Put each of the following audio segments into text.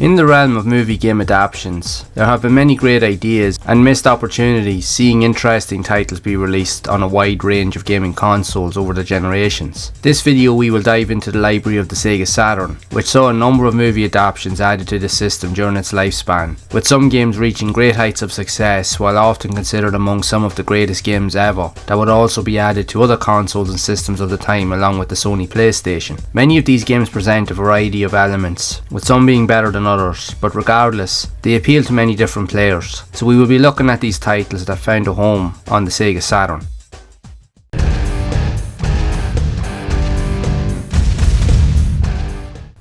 In the realm of movie game adaptations, there have been many great ideas and missed opportunities seeing interesting titles be released on a wide range of gaming consoles over the generations. This video we will dive into the library of the Sega Saturn, which saw a number of movie adaptations added to the system during its lifespan, with some games reaching great heights of success while often considered among some of the greatest games ever that would also be added to other consoles and systems of the time along with the Sony PlayStation. Many of these games present a variety of elements, with some being better than others, but regardless, they appeal to many different players. So we will be looking at these titles that found a home on the Sega Saturn.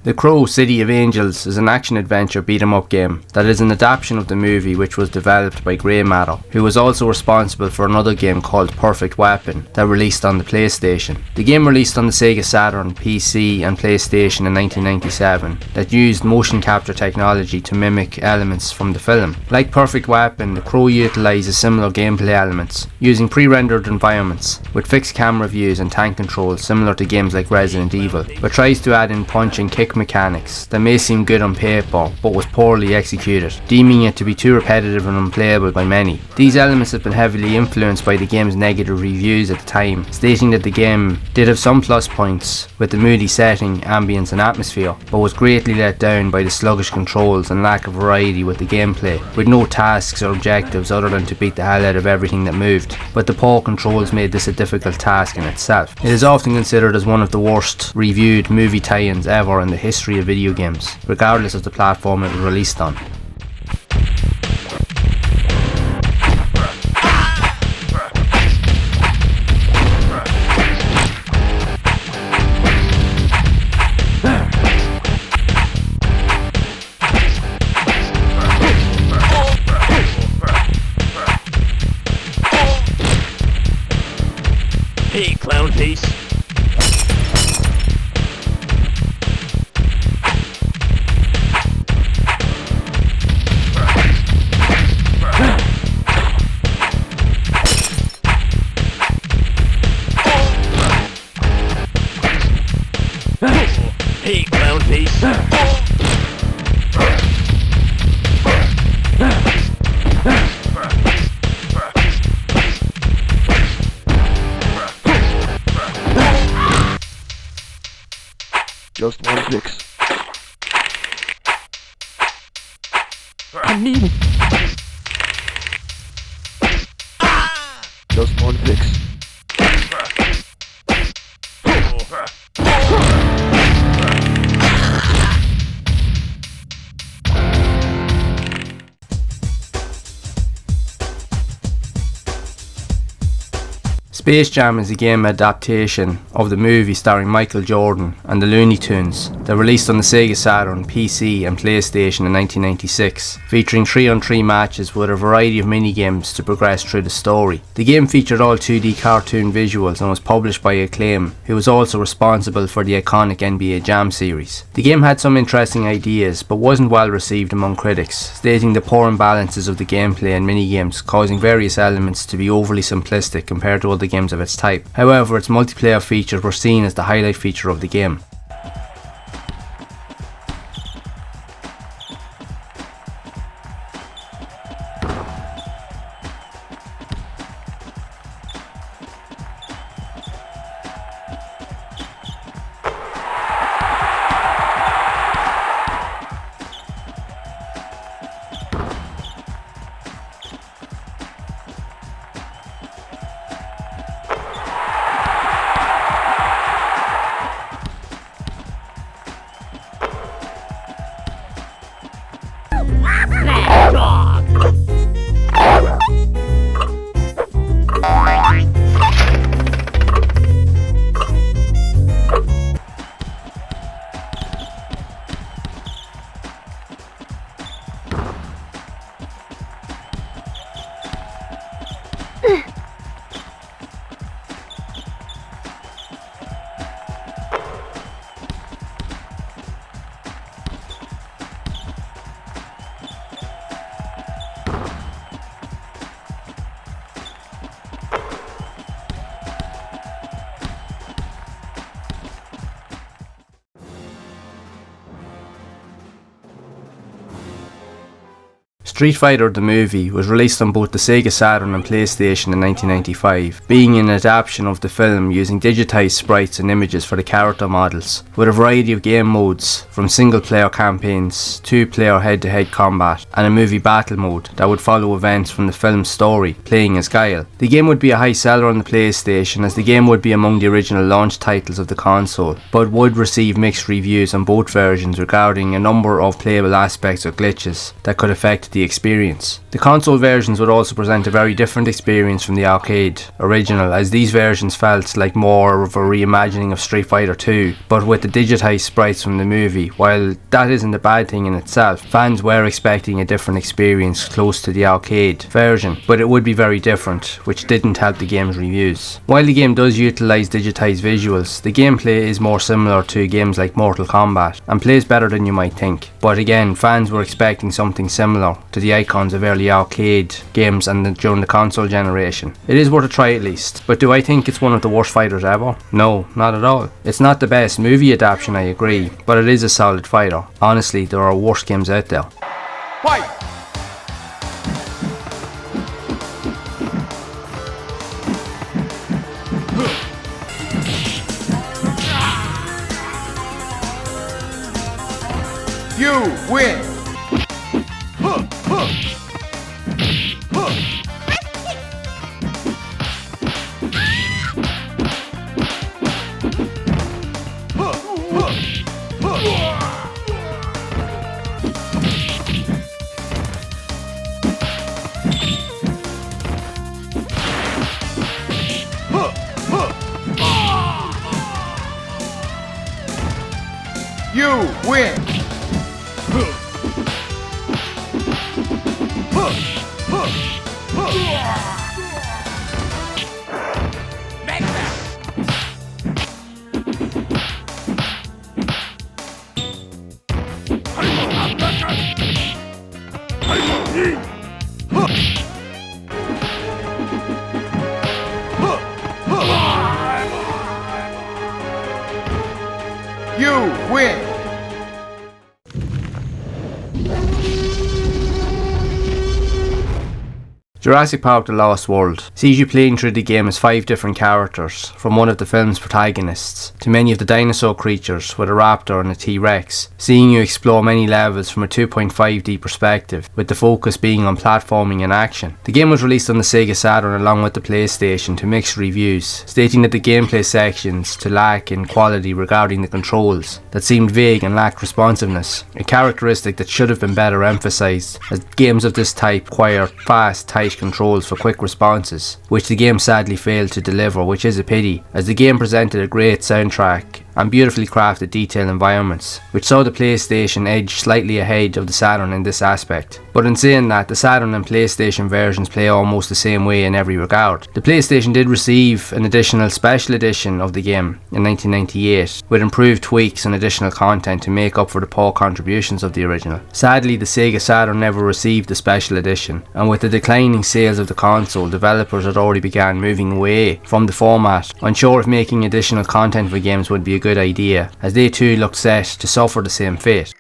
The Crow City of Angels is an action-adventure beat-em-up game that is an adaptation of the movie which was developed by Grey Matter, who was also responsible for another game called Perfect Weapon that released on the PlayStation. The game released on the Sega Saturn, PC and PlayStation in 1997 that used motion capture technology to mimic elements from the film. Like Perfect Weapon, The Crow utilises similar gameplay elements, using pre-rendered environments with fixed camera views and tank controls similar to games like Resident Evil, but tries to add in punch and kick mechanics that may seem good on paper but was poorly executed, deeming it to be too repetitive and unplayable by many. These elements have been heavily influenced by the game's negative reviews at the time, stating that the game did have some plus points with the moody setting, ambience and atmosphere, but was greatly let down by the sluggish controls and lack of variety with the gameplay, with no tasks or objectives other than to beat the hell out of everything that moved. But the poor controls made this a difficult task in itself. It is often considered as one of the worst reviewed movie tie-ins ever in the history of video games, regardless of the platform it was released on. Hey, clown face. Hey, clown face. Just one fix. I need it. Just one fix. Space Jam is a game adaptation of the movie starring Michael Jordan and the Looney Tunes that released on the Sega Saturn, PC and PlayStation in 1996, featuring 3-on-3 matches with a variety of mini-games to progress through the story. The game featured all 2D cartoon visuals and was published by Acclaim, who was also responsible for the iconic NBA Jam series. The game had some interesting ideas but wasn't well received among critics, stating the poor imbalances of the gameplay and mini-games causing various elements to be overly simplistic compared to other games of its type. However, its multiplayer features were seen as the highlight feature of the game. Street Fighter the movie was released on both the Sega Saturn and PlayStation in 1995, being an adaptation of the film using digitised sprites and images for the character models, with a variety of game modes from single player campaigns, 2-player head-to-head combat, and a movie battle mode that would follow events from the film's story, playing as Guile. The game would be a high seller on the PlayStation, as the game would be among the original launch titles of the console, but would receive mixed reviews on both versions regarding a number of playable aspects or glitches that could affect the experience. The console versions would also present a very different experience from the arcade original, as these versions felt like more of a reimagining of Street Fighter 2, but with the digitised sprites from the movie. While that isn't a bad thing in itself, fans were expecting a different experience close to the arcade version, but it would be very different, which didn't help the game's reviews. While the game does utilise digitised visuals, the gameplay is more similar to games like Mortal Kombat, and plays better than you might think. But again, fans were expecting something similar to the icons of early arcade games and during the console generation. It is worth a try at least, but do I think it's one of the worst fighters ever? No, not at all. It's not the best movie adaptation, I agree, but it is a solid fighter. Honestly, there are worse games out there. Fight! You win! You win! You win! Jurassic Park The Lost World sees you playing through the game as 5 different characters, from one of the film's protagonists to many of the dinosaur creatures with a raptor and a T-Rex, seeing you explore many levels from a 2.5D perspective, with the focus being on platforming and action. The game was released on the Sega Saturn along with the PlayStation to mixed reviews, stating that the gameplay sections to lack in quality regarding the controls, that seemed vague and lacked responsiveness, a characteristic that should have been better emphasised, as games of this type require fast, tight controls for quick responses, which the game sadly failed to deliver, which is a pity, as the game presented a great soundtrack and beautifully crafted detailed environments, which saw the PlayStation edge slightly ahead of the Saturn in this aspect. But in saying that, the Saturn and PlayStation versions play almost the same way in every regard. The PlayStation did receive an additional special edition of the game in 1998, with improved tweaks and additional content to make up for the poor contributions of the original. Sadly, the Sega Saturn never received the special edition, and with the declining sales of the console, developers had already begun moving away from the format, unsure if making additional content for games would be a good idea, as they too looked set to suffer the same fate.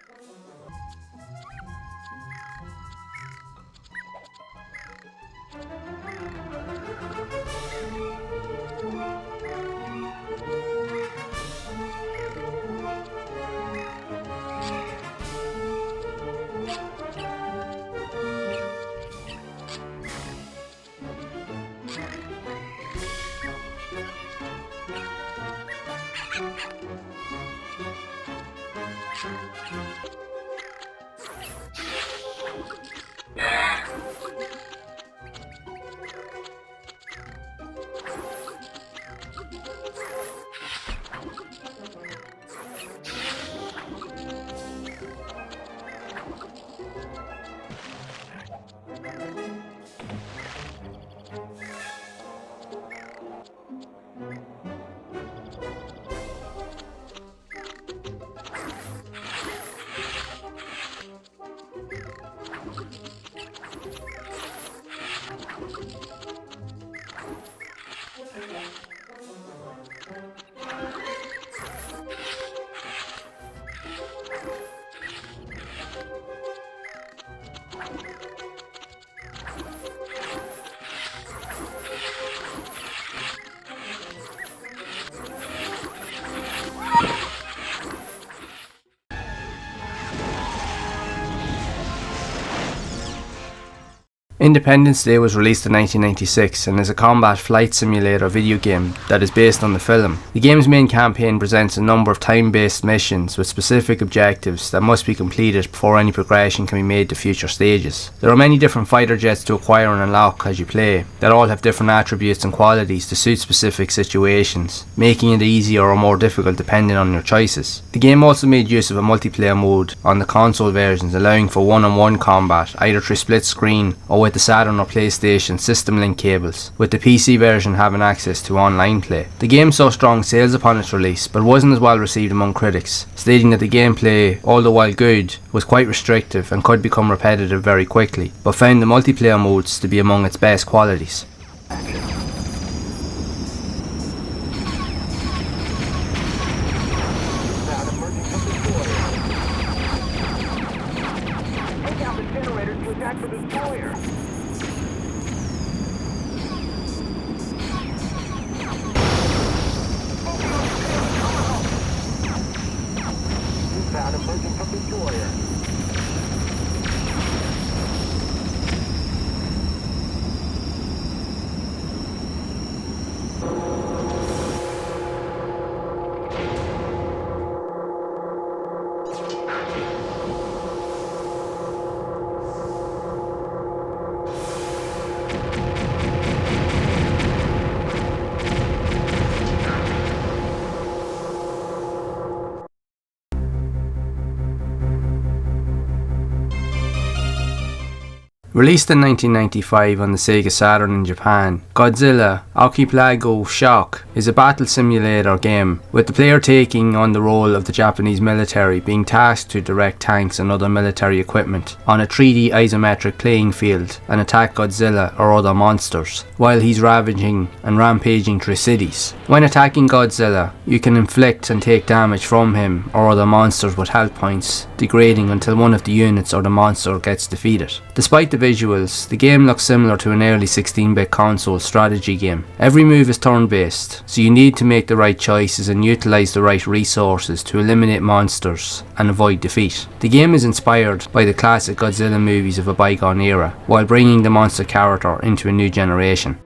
Independence Day was released in 1996 and is a combat flight simulator video game that is based on the film. The game's main campaign presents a number of time-based missions with specific objectives that must be completed before any progression can be made to future stages. There are many different fighter jets to acquire and unlock as you play, that all have different attributes and qualities to suit specific situations, making it easier or more difficult depending on your choices. The game also made use of a multiplayer mode on the console versions, allowing for one-on-one combat either through split screen or with the Saturn or PlayStation system link cables, with the PC version having access to online play. The game saw strong sales upon its release, but wasn't as well received among critics, stating that the gameplay, although while good, was quite restrictive and could become repetitive very quickly, but found the multiplayer modes to be among its best qualities. Released in 1995 on the Sega Saturn in Japan, Godzilla Archipelago Shock is a battle simulator game, with the player taking on the role of the Japanese military, being tasked to direct tanks and other military equipment on a 3D isometric playing field and attack Godzilla or other monsters, while he's ravaging and rampaging through cities. When attacking Godzilla, you can inflict and take damage from him or other monsters with health points degrading until one of the units or the monster gets defeated. Despite the visuals, the game looks similar to an early 16-bit console strategy game. Every move is turn-based, so you need to make the right choices and utilise the right resources to eliminate monsters and avoid defeat. The game is inspired by the classic Godzilla movies of a bygone era, while bringing the monster character into a new generation.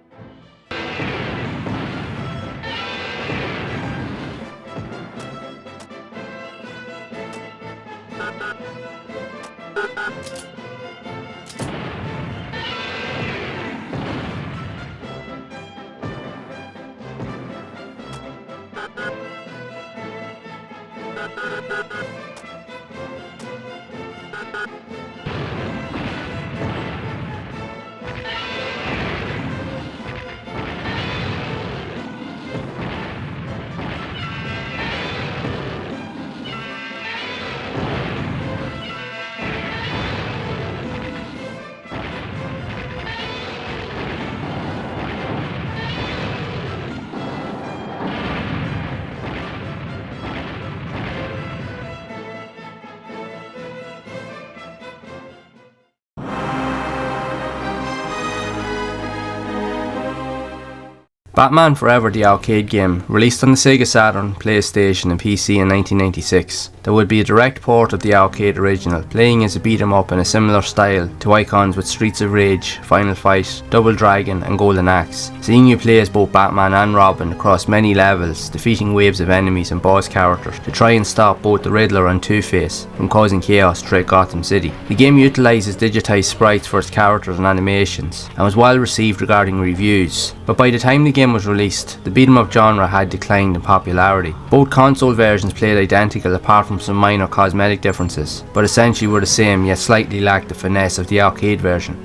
Batman Forever, the arcade game, released on the Sega Saturn, PlayStation and PC in 1996. There would be a direct port of the arcade original, playing as a beat-em-up in a similar style to icons with Streets of Rage, Final Fight, Double Dragon and Golden Axe, seeing you play as both Batman and Robin across many levels, defeating waves of enemies and boss characters to try and stop both the Riddler and Two-Face from causing chaos throughout Gotham City. The game utilises digitised sprites for its characters and animations, and was well received regarding reviews, but by the time the game was released, the beat-em-up genre had declined in popularity. Both console versions played identical apart from some minor cosmetic differences, but essentially were the same, yet slightly lacked the finesse of the arcade version.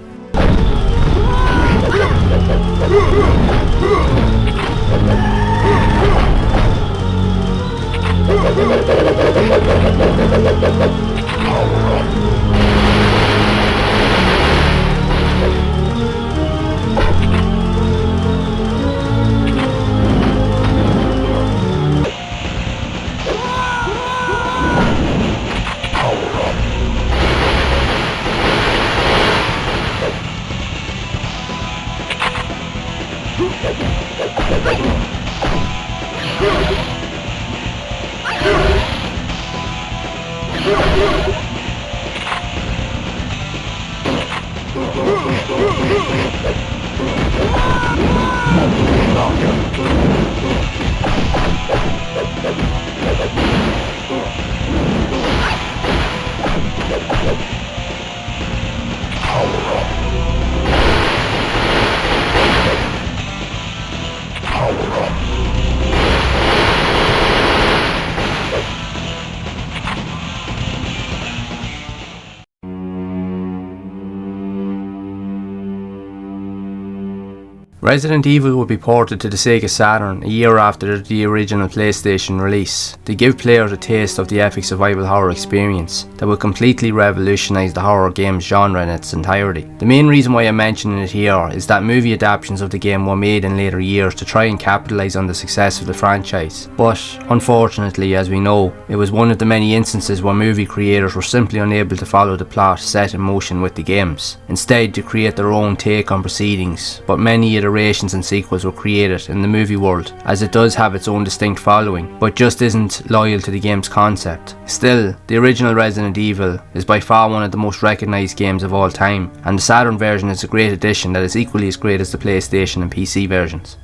Resident Evil would be ported to the Sega Saturn a year after the original PlayStation release to give players a taste of the epic survival horror experience that would completely revolutionise the horror games genre in its entirety. The main reason why I'm mentioning it here is that movie adaptations of the game were made in later years to try and capitalise on the success of the franchise, but unfortunately, as we know, it was one of the many instances where movie creators were simply unable to follow the plot set in motion with the games, instead to create their own take on proceedings. But many iterations and sequels were created in the movie world, as it does have its own distinct following, but just isn't loyal to the game's concept. Still, the original Resident Evil is by far one of the most recognised games of all time, and the Saturn version is a great addition that is equally as great as the PlayStation and PC versions.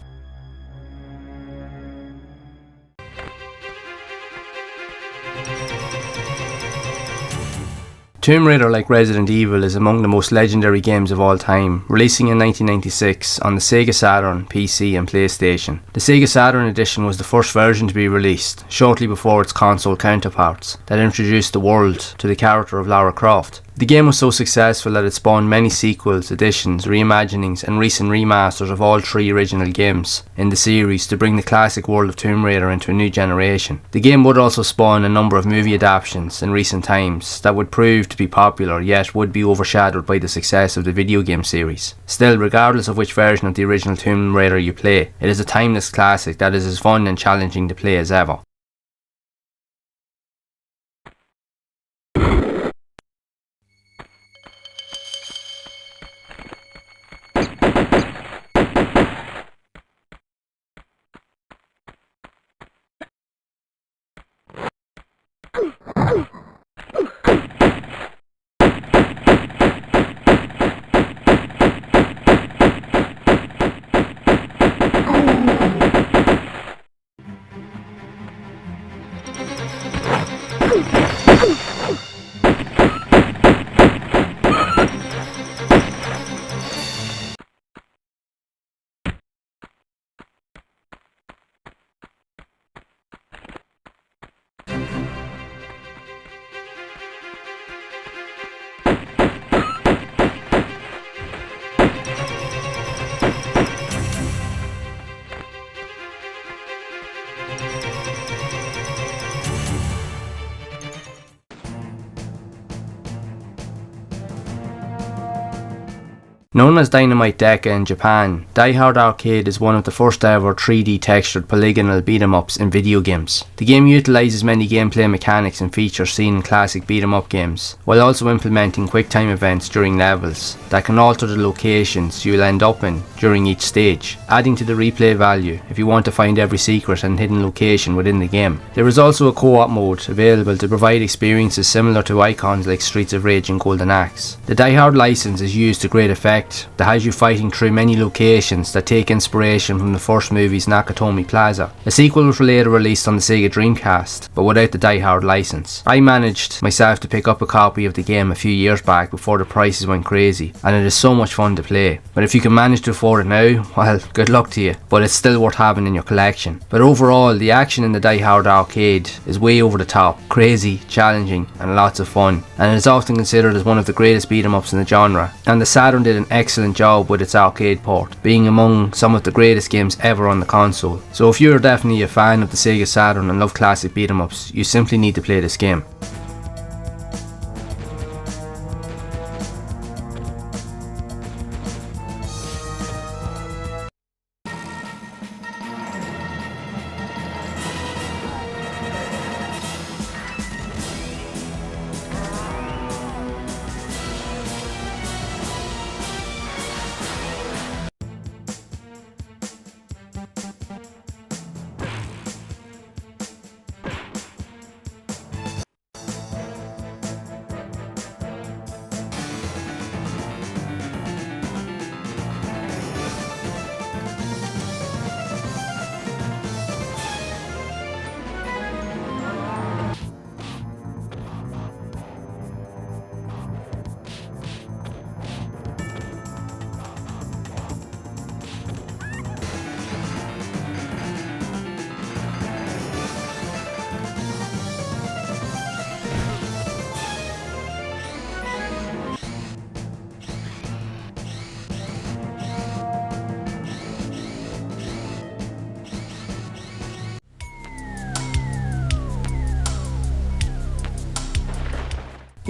Tomb Raider, like Resident Evil, is among the most legendary games of all time, releasing in 1996 on the Sega Saturn, PC and PlayStation. The Sega Saturn edition was the first version to be released, shortly before its console counterparts, that introduced the world to the character of Lara Croft. The game was so successful that it spawned many sequels, editions, reimaginings and recent remasters of all three original games in the series to bring the classic world of Tomb Raider into a new generation. The game would also spawn a number of movie adaptations in recent times that would prove to be popular, yet would be overshadowed by the success of the video game series. Still, regardless of which version of the original Tomb Raider you play, it is a timeless classic that is as fun and challenging to play as ever. Known as Dynamite Deca in Japan, Die Hard Arcade is one of the first ever 3D textured polygonal beat-em-ups in video games. The game utilises many gameplay mechanics and features seen in classic beat-em-up games, while also implementing quick-time events during levels that can alter the locations you'll end up in during each stage, adding to the replay value if you want to find every secret and hidden location within the game. There is also a co-op mode available to provide experiences similar to icons like Streets of Rage and Golden Axe. The Die Hard license is used to great effect that has you fighting through many locations that take inspiration from the first movie's Nakatomi Plaza. A sequel was later released on the Sega Dreamcast, but without the Die Hard license. I managed myself to pick up a copy of the game a few years back before the prices went crazy, and it is so much fun to play. But if you can manage to afford it now, well, good luck to you, but it's still worth having in your collection. But overall, the action in the Die Hard Arcade is way over the top, crazy, challenging and lots of fun, and it is often considered as one of the greatest beat 'em ups in the genre, and the Saturn did an excellent job with its arcade port, being among some of the greatest games ever on the console. So if you're definitely a fan of the Sega Saturn and love classic beat 'em ups, you simply need to play this game.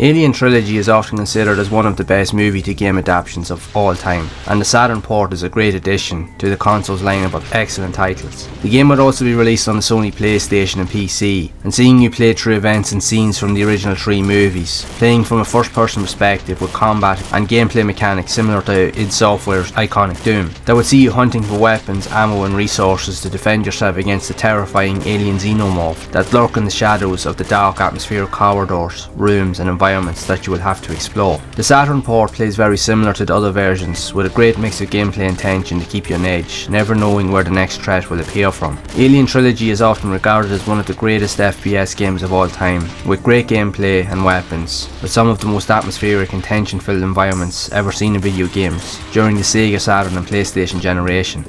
Alien Trilogy is often considered as one of the best movie-to-game adaptations of all time, and the Saturn port is a great addition to the console's lineup of excellent titles. The game would also be released on the Sony PlayStation and PC, and seeing you play through events and scenes from the original 3 movies, playing from a first-person perspective with combat and gameplay mechanics similar to id Software's iconic Doom, that would see you hunting for weapons, ammo and resources to defend yourself against the terrifying alien xenomorph that lurk in the shadows of the dark atmospheric corridors, rooms and environments that you will have to explore. The Saturn port plays very similar to the other versions, with a great mix of gameplay and tension to keep you on edge, never knowing where the next threat will appear from. Alien Trilogy is often regarded as one of the greatest FPS games of all time, with great gameplay and weapons, with some of the most atmospheric and tension-filled environments ever seen in video games during the Sega Saturn and PlayStation generation.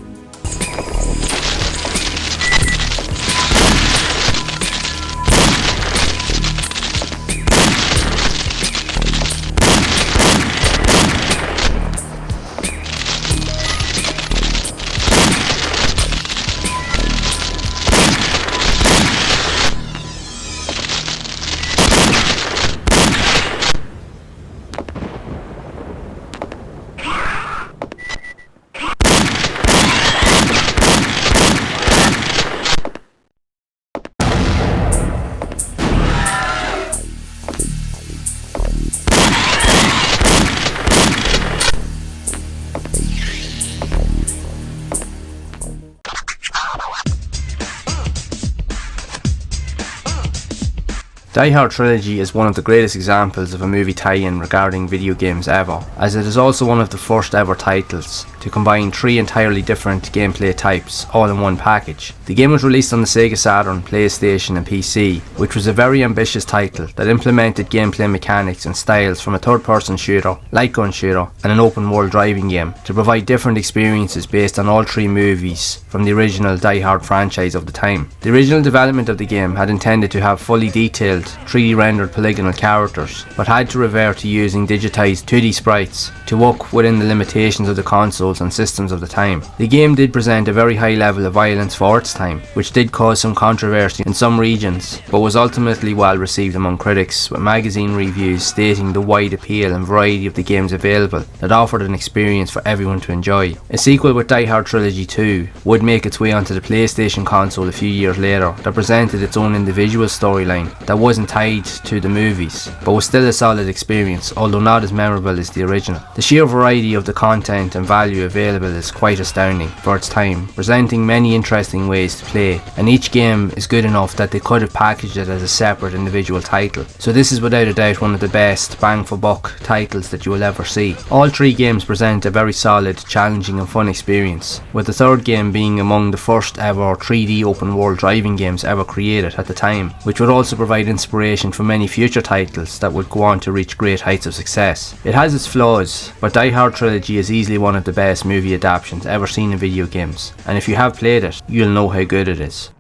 Die Hard Trilogy is one of the greatest examples of a movie tie-in regarding video games ever, as it is also one of the first ever titles to combine 3 entirely different gameplay types all in one package. The game was released on the Sega Saturn, PlayStation and PC, which was a very ambitious title that implemented gameplay mechanics and styles from a third-person shooter, light gun shooter and an open-world driving game to provide different experiences based on all 3 movies from the original Die Hard franchise of the time. The original development of the game had intended to have fully detailed 3D rendered polygonal characters, but had to revert to using digitized 2D sprites to work within the limitations of the consoles and systems of the time. The game did present a very high level of violence for its time, which did cause some controversy in some regions, but was ultimately well received among critics, with magazine reviews stating the wide appeal and variety of the games available that offered an experience for everyone to enjoy. A sequel with Die Hard Trilogy 2 would make its way onto the PlayStation console a few years later that presented its own individual storyline that wasn't tied to the movies, but was still a solid experience, although not as memorable as the original. The sheer variety of the content and value available is quite astounding for its time, presenting many interesting ways to play, and each game is good enough that they could have packaged it as a separate individual title. So this is without a doubt one of the best bang for buck titles that you will ever see. All 3 games present a very solid, challenging and fun experience, with the third game being among the first ever 3D open world driving games ever created at the time, which would also provide inspiration for many future titles that would go on to reach great heights of success. It has its flaws, but Die Hard Trilogy is easily one of the best movie adaptations ever seen in video games, and if you have played it, you'll know how good it is.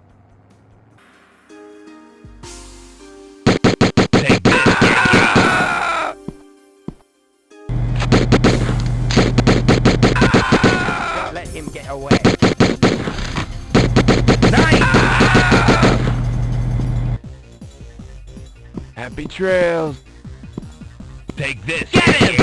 Let him get away. Nice! Happy trails. Take this. Get him!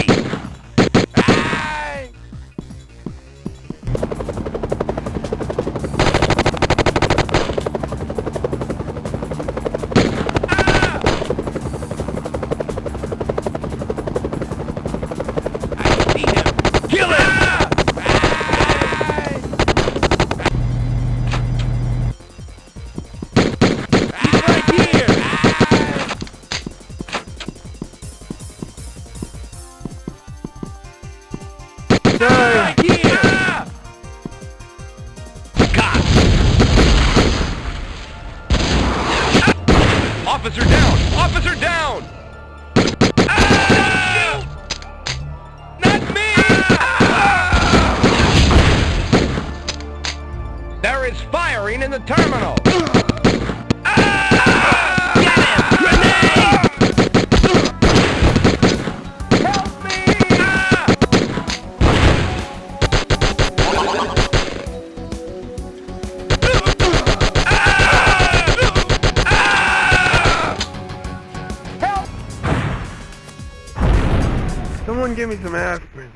Someone give me some aspirin.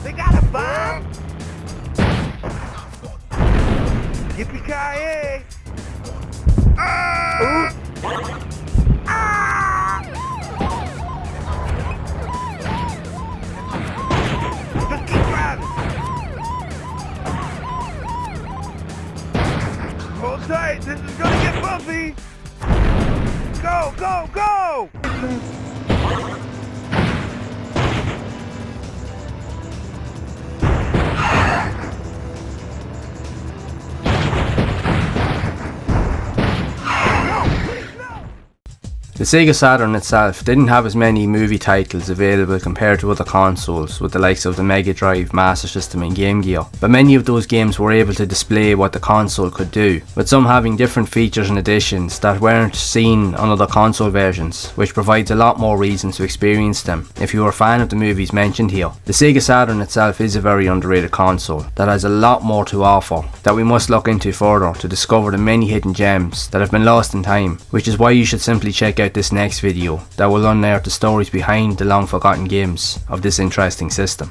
They got a bomb! Yippee-ki-yay! Ah! Ah! Just keep driving! Hold tight, this is gonna get bumpy! Go, go, go! The Sega Saturn itself didn't have as many movie titles available compared to other consoles with the likes of the Mega Drive, Master System and Game Gear, but many of those games were able to display what the console could do, with some having different features and additions that weren't seen on other console versions, which provides a lot more reasons to experience them if you are a fan of the movies mentioned here. The Sega Saturn itself is a very underrated console that has a lot more to offer that we must look into further to discover the many hidden gems that have been lost in time, which is why you should simply check out this next video that will unearth the stories behind the long forgotten games of this interesting system.